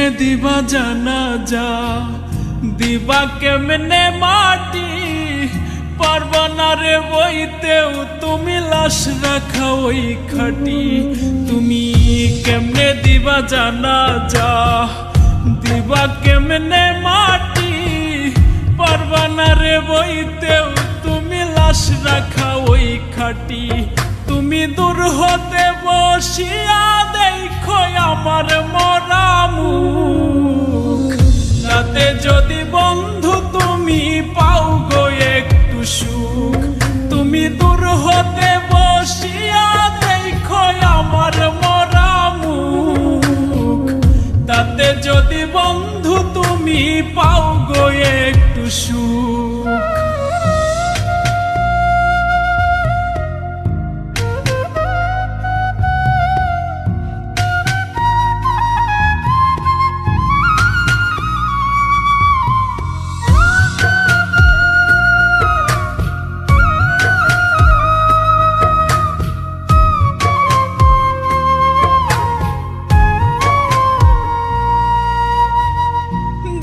কেমনে দিবা জানাজা, দিবা কেমনে মাটি, পারবা না রে বইতেও তুমি লাশ রাখা ওই খাটি। তুমি কেমনে দিবা জানাজা, দিবা কেমনে মাটি, পারবা না রে বইতেও তুমি লাশ রাখা ওই খাটি। তুমি দূর হতে বসিয়া দেখো আমার মরা মুখ, রাতে যদি বন্ধু তুমি পাও গো একটু সুখ। তুমি দূর হতে বসিয়া দেখো আমার মরা মুখ, তাতে যদি বন্ধু তুমি পাও গো একটু সুখ।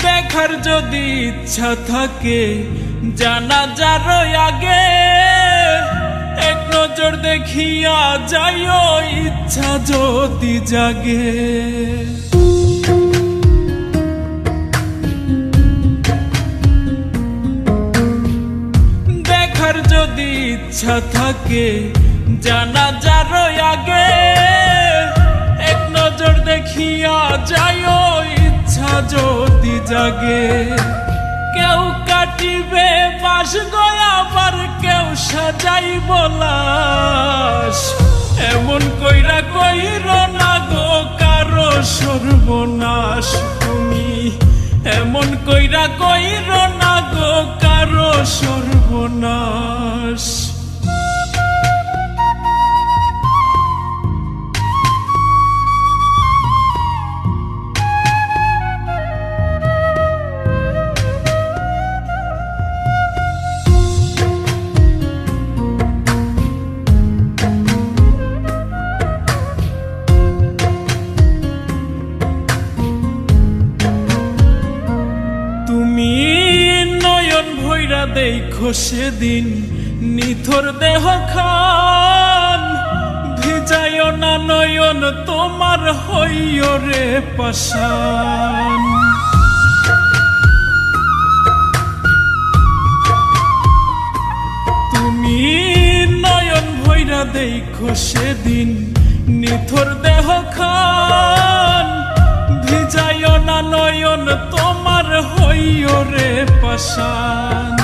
দেখার যদি ইচ্ছা থাকে জানাজার আগে, এক নজর দেখিয়া যাইও ইচ্ছা যদি জাগে। দেখার যদি ইচ্ছা থাকে জানাজার আগে, এক নজর দেখিয়া যাইও ইচ্ছা যদি জাগে। কেউ কাটিবে বাস গয়া, আবার কেউ সাজাইব লাশ, এমন কইরা কইর না গো কারো সর্বনাশ। তুমি এমন কইরা কইর না গো কারো সর্বনাশ। তুমি নয়ন ভৈরা দেখো সেদিন নিথর দেহ খান, ভিজায় না নয়ন তোমার হইও রে পাষাণ। তুমি নয়ন ভৈরা দেখো সেদিন নিথর দেহ খান, ভিজায় না নয়ন তোমার হইও রে পাষাণ।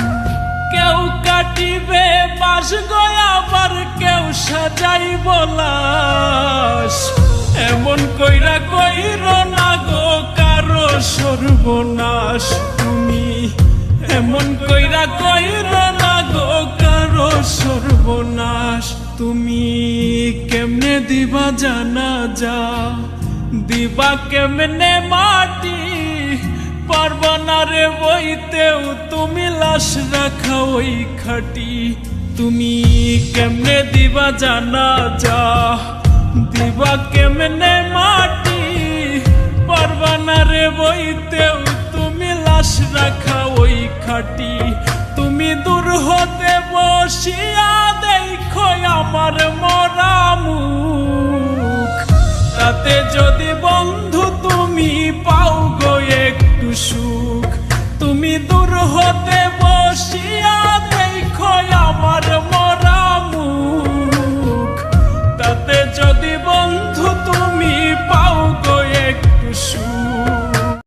কেউ কাটিবে বাস গয়া, আবার কেউ সাজাইব লাশ, এমন কইরা কইর না গো কারো সর্বনাশ। তুমি এমন কইরা কইর না গো কারো সর্বনাশ। তুমি কেমনে দিবা জানাজা, দিবা কেমনে মাটি, পারবা না রে বইতেও তুমি লাশ রাখা ওই খাটি। তুমি কেমনে দিবা জানাজা, দিবা কেমনে মাটি, পারবা না রে বইতেও তুমি লাশ রাখা ওই খাটি। তুমি দূর হতে বসিয়া দেখো আমার মরা মুখ, তাতে যদি